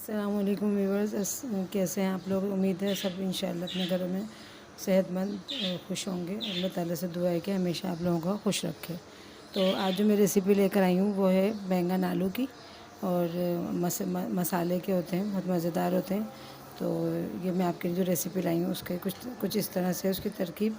अस्सलामुअलैकुम व्यूअर्स, कैसे हैं आप लोग। उम्मीद है सब इंशाअल्लाह अपने घरों में सेहतमंद और खुश होंगे। अल्लाह ताला से दुआ है कि हमेशा आप लोगों को खुश रखे। तो आज जो मैं रेसिपी लेकर आई हूँ वो है बैंगन आलू की, और मसाले के होते हैं, बहुत मज़ेदार होते हैं। तो ये मैं आपके लिए जो रेसिपी लाई हूँ उसके कुछ इस तरह से उसकी तरकीब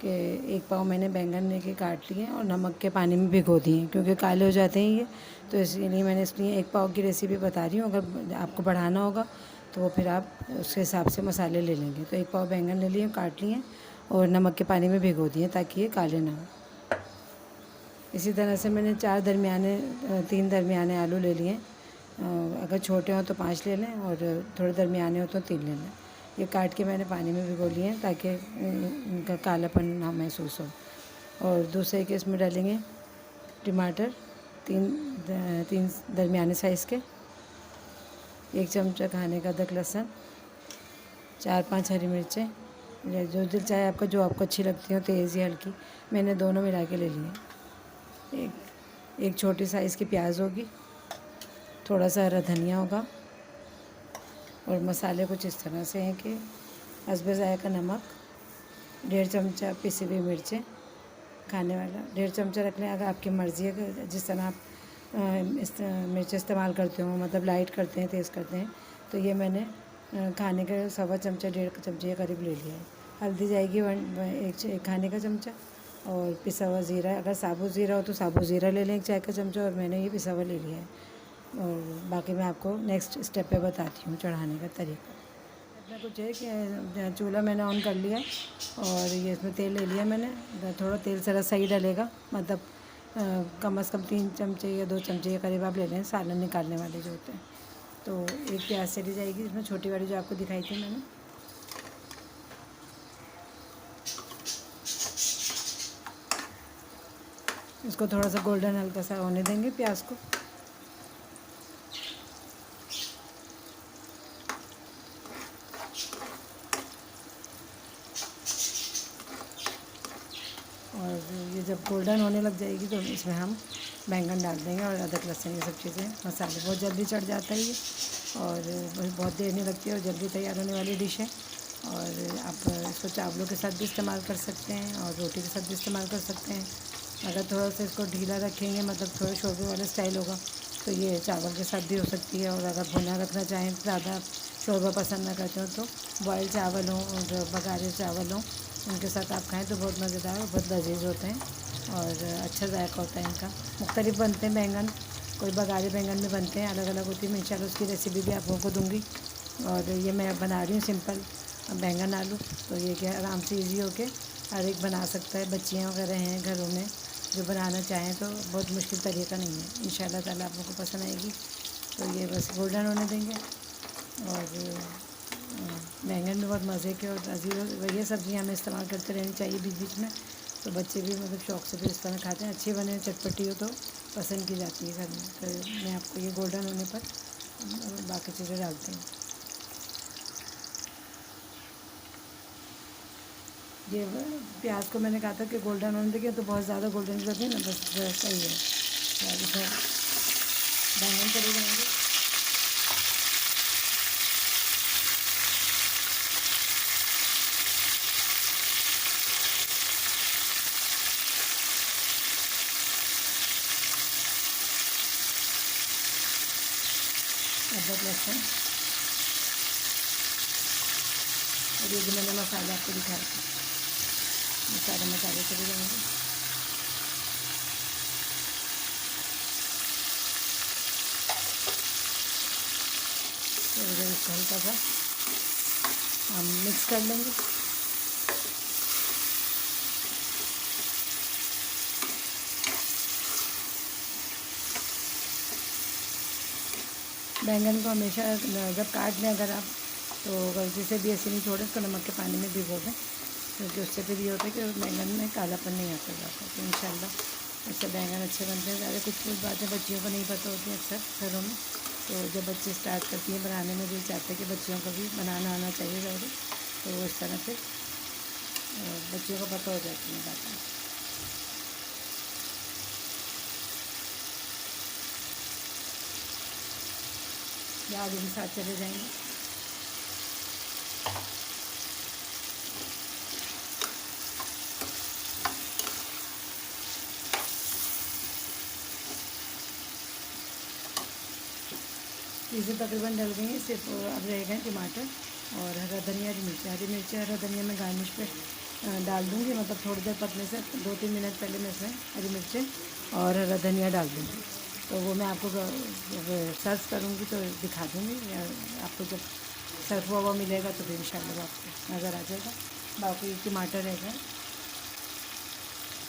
कि एक पाव मैंने बैंगन लेके काट लिए और नमक के पानी में भिगो दिए, क्योंकि काले हो जाते हैं ये। तो इसलिए मैंने इसलिए एक पाव की रेसिपी बता रही हूँ। अगर आपको बढ़ाना होगा तो वो फिर आप उसके हिसाब से मसाले ले लेंगे। तो एक पाव बैंगन ले लिए, काट लिए और नमक के पानी में भिगो दिए ताकि ये काले ना हो। इसी तरह से मैंने तीन दरमियाने आलू ले लिए। अगर छोटे हों तो 5 ले लें और थोड़े दरमियाने हो तो 3 ले लें। ये काट के मैंने पानी में भिगो लिए ताकि इनका कालापन ना महसूस हो। और दूसरे के इसमें डालेंगे टमाटर, तीन दरमियाने साइज़ के, 1 चमचा खाने का अदरक लहसुन, 4-5 हरी मिर्चें, जो दिल चाहे आपका, जो आपको अच्छी लगती हो, तेज़ या हल्की। मैंने दोनों मिला के ले लिए। एक छोटी साइज़ की प्याज होगी, थोड़ा सा हरा धनिया होगा। और मसाले कुछ इस तरह से हैं कि हस्बे ज़ायक़ा नमक, 1.5 चमचा पिसी हुई मिर्चें, खाने वाला 1.5 चमचा रख लें। अगर आपकी मर्ज़ी है कि जिस तरह आप मिर्च इस्तेमाल करते हो, मतलब लाइट करते हैं, तेज़ करते हैं, तो ये मैंने खाने का 1.25 चमचा, 1.5 चमचे के करीब ले लिया है। हल्दी जाएगी एक खाने का चमचा, और पिसा हुआ ज़ीरा, अगर साबुत ज़ीरा हो तो साबुत ज़ीरा ले लें 1 चाय का चमचा, और मैंने ये पिसा हुआ ले लिया है। और बाकी मैं आपको नेक्स्ट स्टेप पे बताती हूँ चढ़ाने का तरीका। अपना कुछ है कि चूल्हा मैंने ऑन कर लिया, और ये इसमें तेल ले लिया मैंने। थोड़ा तेल ज़रा सही डलेगा, मतलब कम से कम 3 चमचे या 2 चमचे के करीब आप ले लें, सालन निकालने वाले जो होते हैं। तो एक प्याज चली जाएगी इसमें, छोटी वाली जो आपको दिखाई थी मैंने। इसको थोड़ा सा गोल्डन हल्का सा होने देंगे प्याज को। और ये जब गोल्डन होने लग जाएगी तो इसमें हम बैंगन डाल देंगे, और अदरक लहसुन ये सब चीज़ें, मसाले। बहुत जल्दी चढ़ जाता है ये, और बहुत देर नहीं लगती है, और जल्दी तैयार होने वाली डिश है। और आप इसको चावलों के साथ भी इस्तेमाल कर सकते हैं और रोटी के साथ भी इस्तेमाल कर सकते हैं। अगर थोड़ा सा इसको ढीला रखेंगे, मतलब थोड़ा शोरबे वाला स्टाइल होगा, तो ये चावल के साथ भी हो सकती है। और अगर भुना रखना चाहें, ज़्यादा शोरबा पसंद ना करते हो, तो बॉयल चावल हों और बघारे चावल हों, उनके साथ आप खाएं तो बहुत मज़ेदार और बहुत लजीज होते हैं, और अच्छा जायका होता है इनका। मुख्तलिफ बनते हैं बैंगन, कोई बघारे बैंगन में बनते हैं, अलग अलग होती है। मैं इंशाल्लाह उसकी रेसिपी भी आप लोगों को दूँगी। और ये मैं बना रही हूँ सिंपल बैंगन आलू। तो ये क्या आराम से ईजी होके हर एक बना सकता है। बच्चियाँ वगैरह हैं घरों में जो बनाना चाहें तो बहुत मुश्किल तरीका नहीं है। इंशाल्लाह ताला आप लोगों को पसंद आएगी। तो ये बस गोल्डन होने देंगे, और बैंगन में बहुत मज़े के और लजीज ये सब्ज़ियाँ हमें इस्तेमाल करते रहनी चाहिए बीच बीच में। तो बच्चे भी मतलब शौक़ से भी इस तरह खाते हैं। अच्छी बने, चटपटी हो तो पसंद की जाती है घर में। तो मैं आपको ये गोल्डन होने पर बाकी चीज़ें डालती हूँ। ये प्याज को मैंने कहा था कि गोल्डन होने देंगे, तो बहुत ज़्यादा गोल्डन कर दें ना, बस सही है। इसमें बैंगन चले जाएंगे। अदरक लहसुन, और ये जो मैंने मसाले आपको दिखाए थे, ये सारे मसाले चले जाएंगे। तो इसको हल्का सा हम मिक्स कर लेंगे। बैंगन को हमेशा जब काट लें अगर आप, तो गलती से भी ऐसे नहीं छोड़ें, उसको नमक के पानी में भिगो दें, क्योंकि उससे फिर ये होता है कि बैंगन में कालापन नहीं आता जाता। तो इंशाल्लाह इससे बैंगन अच्छे बनते हैं। ज़्यादा कुछ बातें बच्चियों को नहीं पता होती हैं अक्सर घरों में। तो जब बच्चे स्टार्ट करती हैं बनाने में, दिल चाहते हैं कि बच्चियों को भी बनाना आना चाहिए ज़रूर। तो वो इस तरह से बच्चियों को पता हो जाती हैं बातें। ये आलू भी साथ चले जाएंगे। चीज़ें तकरीबन डल गई हैं, सिर्फ अब रह गए टमाटर और हरा धनिया, हरी मिर्ची हरा धनिया मैं गार्निश पे डाल दूँगी, मतलब थोड़ी देर पकने से 2-3 मिनट पहले मैं इसमें हरी मिर्ची और हरा धनिया डाल दूँगी। तो वो मैं आपको सर्व करूँगी तो दिखा दूँगी, या आपको जब सर्व हुआ मिलेगा तो फिर इंशाल्लाह आपको नज़र आ जाएगा। बाकी टमाटर रह गए,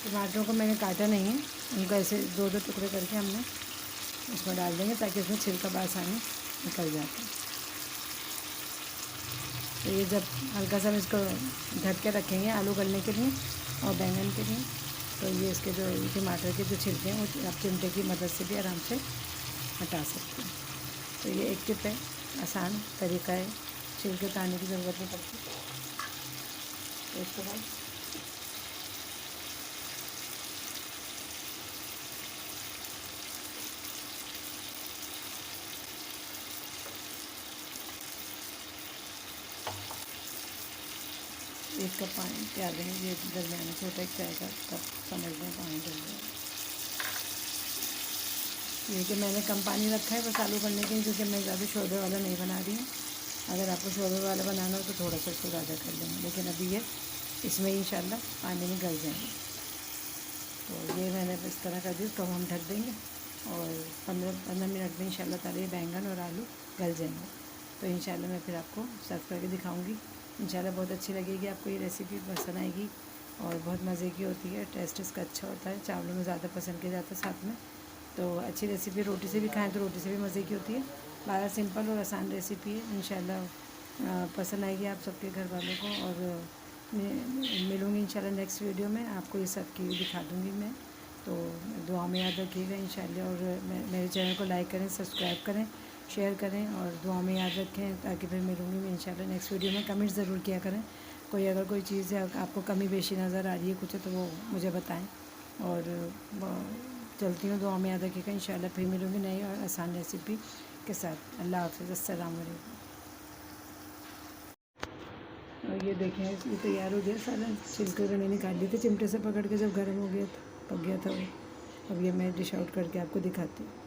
टमाटरों को मैंने काटा नहीं है, उनको ऐसे 2-2 टुकड़े करके हमने इसमें डाल देंगे ताकि इसमें छिलका आसानी निकल जाता है। तो ये जब हल्का सा हम इसको ढक के रखेंगे आलू गलने के लिए और बैंगन के लिए, तो ये इसके जो टमाटर के जो छिलके हैं वो आप चिमटे की मदद से भी आराम से हटा सकते हैं। तो ये एक टिप है, आसान तरीका है, छिलके उतारने की ज़रूरत नहीं पड़ती। तो इसके बाद एक कप पानी डाल देंगे, ये दरमियाना छोटा एक चाय का कप समझ लें पानी डाल देंगे। ये कि मैंने कम पानी रखा है बस आलू करने के लिए, क्योंकि मैं ज़्यादा शोरबे वाला नहीं बना रही हूँ। अगर आपको शोरबे वाला बनाना हो तो थोड़ा सा इसको ज़्यादा कर लेंगे, लेकिन अभी ये इसमें इंशाल्लाह पानी में गल जाएंगे। तो ये मैंने इस तरह कर दी, इसको हम ढक देंगे और 15 मिनट में इंशाल्लाह ताला बैंगन और आलू गल जाएंगे। तो इंशाल्लाह मैं फिर आपको सर्व करके दिखाऊंगी। इंशाल्लाह बहुत अच्छी लगेगी आपको, ये रेसिपी पसंद आएगी और बहुत मज़े की होती है, टेस्ट इसका अच्छा होता है, चावलों में ज़्यादा पसंद किया जाता है साथ में। तो अच्छी रेसिपी, रोटी से भी खाएं तो रोटी से भी मज़े की होती है। बड़ा सिंपल और आसान रेसिपी है, इंशाल्लाह पसंद आएगी आप सबके घर वालों को। और मिलूँगी इंशाल्लाह नेक्स्ट वीडियो में, आपको ये सब की दिखा दूँगी मैं। तो दुआ में याद रखिएगा इंशाल्लाह, और मेरे चैनल को लाइक करें, सब्सक्राइब करें, शेयर करें और दुआ में याद रखें, ताकि फिर मिलूँगी मैं इंशाल्लाह नेक्स्ट वीडियो में। कमेंट ज़रूर किया करें, कोई अगर कोई चीज़ है आपको कमी बेशी नज़र आ रही है कुछ, तो वो मुझे बताएं। और चलती हूँ, दुआ में याद रखिएगा। इंशाल्लाह फिर मिलूँगी नई और आसान रेसिपी के साथ। अल्लाह हाफ़िज़, अस्सलाम वालेकुम। और ये देखें, ये तैयार हो गया सारा, छिलके मैंने निकाल लिए थे चिमटे से पकड़ के, जब गर्म हो गया था, पक गया था वो। अब ये मैं डिश आउट करके आपको दिखाती हूँ।